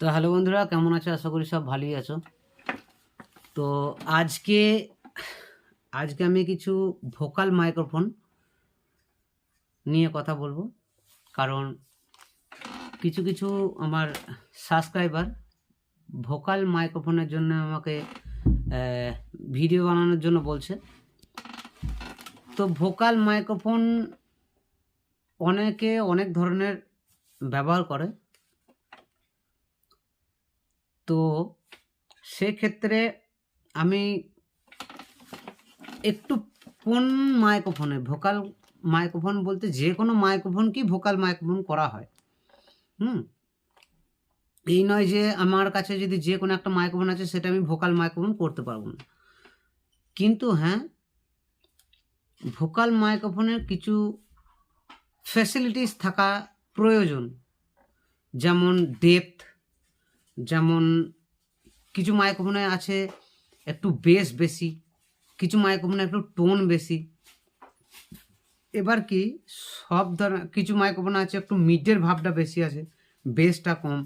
তো হ্যালো বন্ধুরা, কেমন আছো? আশা করি সব ভালোই আছো। তো আজকে আজকে আমি কিছু ভোকাল মাইক্রোফোন নিয়ে কথা বলবো। কারণ কিছু কিছু আমার সাবস্ক্রাইবার ভোকাল মাইক্রোফোনের জন্য আমাকে ভিডিও বানানোর জন্য বলছে। তো ভোকাল মাইক্রোফোন অনেকে অনেক ধরনের ব্যবহার করে। তো সেক্ষেত্রে আমি একটু কোন মাইক্রোফোনে ভোকাল মাইক্রোফোন বলতে যে কোনো মাইক্রোফোনকেই ভোকাল মাইক্রোফোন করা হয়। এই নয় যে আমার কাছে যদি যে কোনো একটা মাইক্রোফোন আছে সেটা আমি ভোকাল মাইক্রোফোন করতে পারবো না। কিন্তু হ্যাঁ, ভোকাল মাইক্রোফোনের কিছু ফ্যাসিলিটিস থাকা প্রয়োজন। যেমন ডেপথ, যেমন কিছু মাইক্রোফোনে আছে একটু বেস বেশি, কিছু মাইক্রোফোনে একটু টোন বেশি। এবার কি সব ধরনের কিছু মাইক্রোফোন আছে একটু মিডের ভাবটা বেশি আছে, বেসটা কম।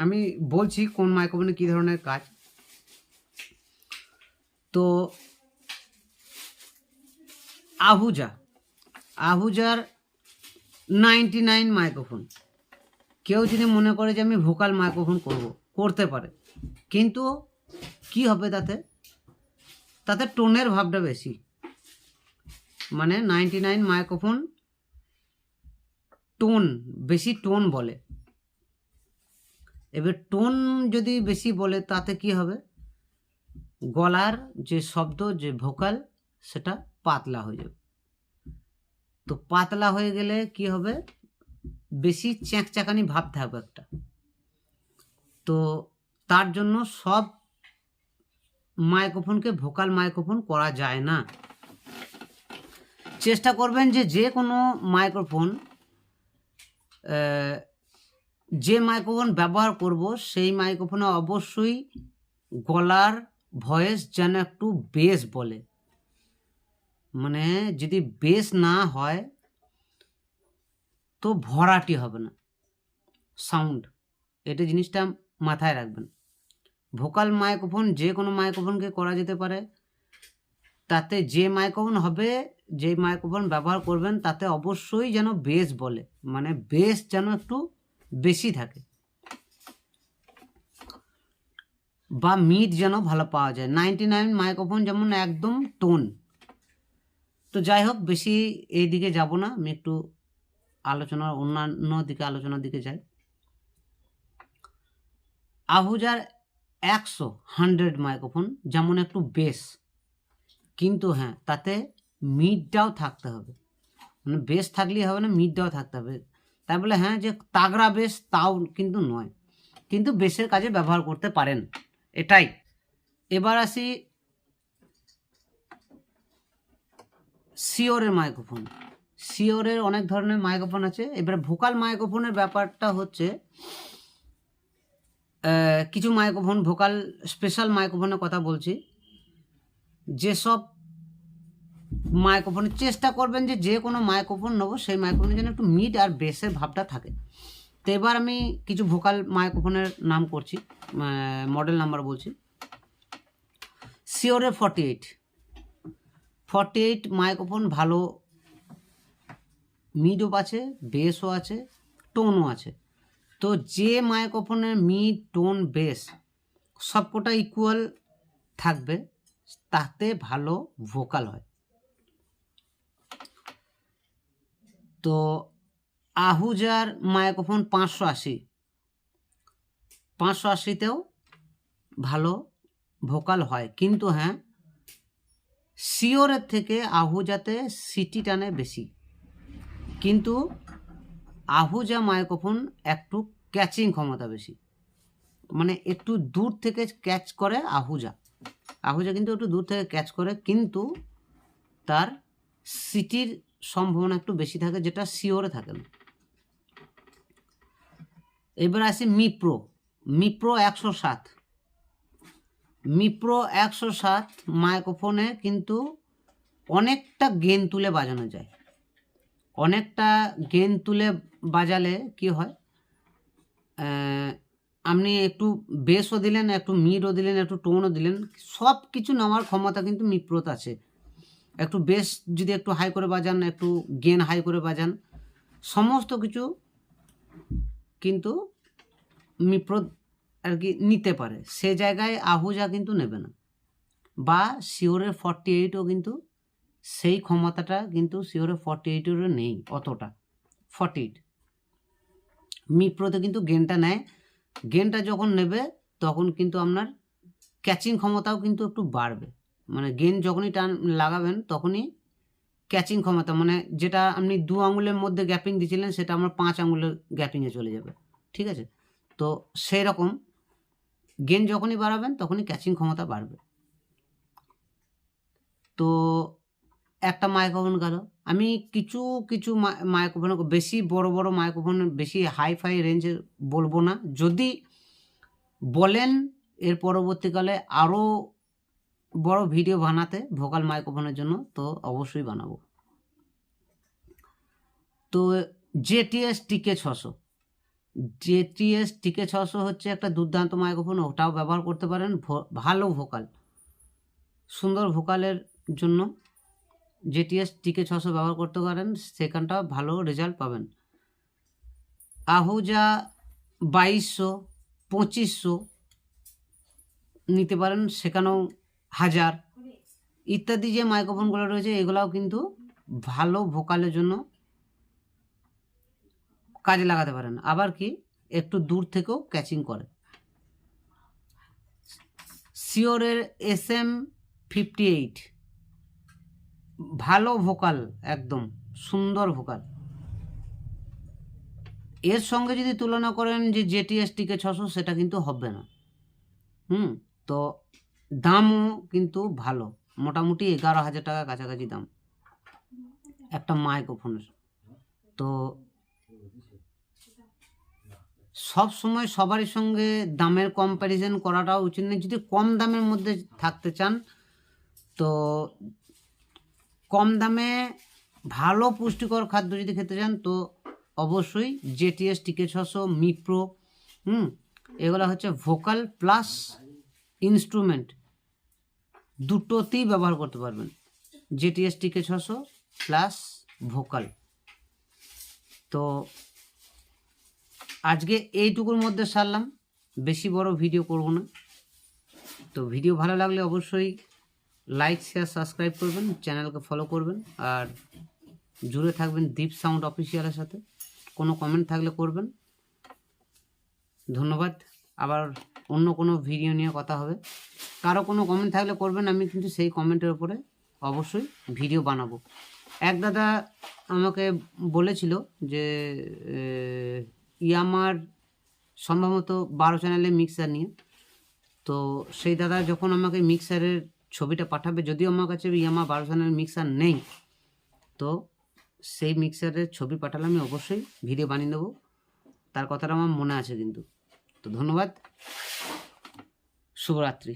আমি বলছি কোন মাইক্রোফোনে কী ধরনের কাজ। তো আহুজার 99 মাইক্রোফোন, কেউ যদি মনে করে যে আমি ভোকাল মাইক্রোফোন করতে পারে, কিন্তু কি হবে তাতে টোনের ভাবটা বেশি। মানে 99 মাইক্রোফোন বেশি টোন বলে। এবার টোন যদি বেশি বলে তাতে কি হবে, গলার যে শব্দ, যে ভোকাল, সেটা পাতলা হয়ে যাবে। তো পাতলা হয়ে গেলে কি হবে, বেশি চ্যাঁকচাকানি ভাব থাকবে একটা। তো তার জন্য সব মাইক্রোফোনকে ভোকাল মাইক্রোফোন করা যায় না। চেষ্টা করবেন যে কোনো মাইক্রোফোন, যে মাইক্রোফোন ব্যবহার করব সেই মাইক্রোফোনে অবশ্যই গলার ভয়েস যেন একটু বেস বলে। মানে যদি বেস না হয় তো ভরাটি হবে না সাউন্ড। এটা জিনিসটা মাথায় রাখবেন। ভোকাল মাইক্রোফোন যে কোনো মাইক্রোফোনকে করা যেতে পারে। তাতে যে মাইক্রোফোন হবে, যে মাইক্রোফোন ব্যবহার করবেন তাতে অবশ্যই যেন বেস বলে, মানে বেস যেন একটু বেশি থাকে, বা মিড যেন ভালো পাওয়া যায়। 99 মাইক্রোফোন যেমন একদম টোন। তো যাই হোক, বেশি এই দিকে যাব না, আমি একটু আলোচনার দিকে যাই। আহুজার 100 মাইক্রোফোন যেমন একটু বেস, কিন্তু হ্যাঁ তাতে মিডটাও থাকতে হবে। মানে বেস থাকলেই হবে না, মিডটাও থাকতে হবে। তাই বলে হ্যাঁ যে তাগড়া বেস তাও কিন্তু নয়, কিন্তু বেসের কাজে ব্যবহার করতে পারেন, এটাই। এবার আসি শিওরের মাইক্রোফোন। শিওরের অনেক ধরনের মাইক্রোফোন আছে। এবার ভোকাল মাইক্রোফোনের ব্যাপারটা হচ্ছে, কিছু মাইক্রোফোন ভোকাল স্পেশাল মাইক্রোফোনের কথা বলছি। যেসব মাইক্রোফোনের চেষ্টা করবেন যে কোনো মাইক্রোফোন নেবো সেই মাইক্রোফোনের জন্য একটু মিড আর বেসের ভাবটা থাকে। তো এবার আমি কিছু ভোকাল মাইক্রোফোনের নাম করছি, মডেল নাম্বার বলছি। শিওরের 48 মাইক্রোফোন ভালো মিডও আছে, বেসও আছে, টোনও আছে। তো যে মাইক্রোফোনের মিড, টোন, বেস সবকটা ইকুয়াল থাকবে তাতে ভালো ভোকাল হয়। তো আহুজার মাইক্রোফোন 580তেও ভালো ভোকাল হয়, কিন্তু হ্যাঁ শিওরের থেকে আহুজাতে সিটি টানে বেশি। কিন্তু আহুজা মাইক্রোফোন একটু ক্যাচিং ক্ষমতা বেশি, মানে একটু দূর থেকে ক্যাচ করে আহুজা কিন্তু একটু দূর থেকে ক্যাচ করে, কিন্তু তার সিটির সম্ভাবনা একটু বেশি থাকে, যেটা শিওরে থাকে না। এবার আসি মিপ্রো 107 মাইক্রোফোনে কিন্তু অনেকটা গেন তুলে বাজানো যায়। অনেকটা গেন তুলে বাজালে কি হয়, আপনি একটু বেসও দিলেন, একটু মিডও দিলেন, একটু টোনও দিলেন, সব কিছু নেওয়ার ক্ষমতা কিন্তু মিপ্রোত আছে। একটু বেস যদি একটু হাই করে বাজান, একটু গেন হাই করে বাজান, সমস্ত কিছু কিন্তু মিপ্রো আর কি নিতে পারে। সে জায়গায় আহুজা কিন্তু নেবে না, বা শিওরের 48ও কিন্তু সেই ক্ষমতাটা কিন্তু শিওরের 48এরও নেই অতটা। 48 মিপ্রোতে কিন্তু গেনটা নেয়। গেনটা যখন নেবে তখন কিন্তু আপনার ক্যাচিং ক্ষমতাও কিন্তু একটু বাড়বে। মানে গেন যখনই টান লাগাবেন তখনই ক্যাচিং ক্ষমতা, মানে যেটা আপনি 2 আঙুলের মধ্যে গ্যাপিং দিয়েছিলেন সেটা আমার 5 আঙুলের গ্যাপিংয়ে চলে যাবে, ঠিক আছে? তো সেই রকম গেন যখনই বাড়াবেন তখনই ক্যাচিং ক্ষমতা বাড়বে। তো একটা মাইক্রোফোন গেল। আমি কিছু কিছু মাইক্রোফোন, বেশি বড় বড় মাইক্রোফোন, বেশি হাই ফাই রেঞ্জের বলবো না। যদি বলেন এর পরবর্তীকালে আরও বড় ভিডিও বানাতে ভোকাল মাইক্রোফোনের জন্য, তো অবশ্যই বানাবো। তো JTS TK600, JTS TK600 হচ্ছে একটা দুর্দান্ত মাইক্রোফোন, ওটাও ব্যবহার করতে পারেন। ভালো ভোকাল, সুন্দর ভোকালের জন্য JTS TK600 ব্যবহার করতে পারেন, সেখানটাও ভালো রেজাল্ট পাবেন। আহুজা 2200, 2500 নিতে পারেন, সেখানেও 1000 ইত্যাদি যে মাইক্রোফোনগুলো রয়েছে এগুলাও কিন্তু ভালো ভোকালের জন্য কাজে লাগাতে পারেন। আবার কি একটু দূর থেকেও ক্যাচিং করে। শিওরের SM58 ভালো ভোকাল, একদম সুন্দর ভোকাল। এর সঙ্গে যদি তুলনা করেন যে JTS TK600, সেটা কিন্তু হবে না। তো দামও কিন্তু ভালো, মোটামুটি 11,000 টাকার কাছাকাছি দাম একটা মাইক্রোফোনের। তো সব সময় সবারই সঙ্গে দামের কম্প্যারিজন করাটাও উচিত নেই। যদি কম দামের মধ্যে থাকতে চান, তো কম দামে ভালো পুষ্টিকর খাদ্য যদি খেতে চান, তো অবশ্যই JTS TK600, মিপ্রো, এগুলো হচ্ছে ভোকাল প্লাস ইনস্ট্রুমেন্ট দুটোতেই ব্যবহার করতে পারবেন। JTS TK600 plus vocal. তো আজকে এইটুকুর মধ্যে সারলাম, বেশি বড় ভিডিও করব না। তো ভিডিও ভালো লাগলে অবশ্যই লাইক, শেয়ার, সাবস্ক্রাইব করবেন, চ্যানেলকে ফলো করবেন, আর জুড়ে থাকবেন দীপ সাউন্ড অফিসিয়ালের সাথে। কোনো কমেন্ট থাকলে করবেন। ধন্যবাদ। আবার অন্য কোনো ভিডিও নিয়ে কথা হবে। কারো কোনো কমেন্ট থাকলে করবেন, আমি কিন্তু সেই কমেন্টের উপরে অবশ্যই ভিডিও বানাবো। এক দাদা আমাকে বলেছিল যে ইয়ামার সম্ভবত 12 চ্যানেলের মিক্সার নিয়ে। তো সেই দাদা যখন আমাকে মিক্সারের ছবিটা পাঠাবে, যদিও আমার কাছে ইয়ামা 12 চ্যানেলের মিক্সার নেই, তো সেই মিক্সারের ছবি পাঠালে আমি অবশ্যই ভিডিও বানিয়ে দেবো। তার কথাটা আমার মনে আছে কিন্তু। তো ধন্যবাদ, শুভরাত্রি।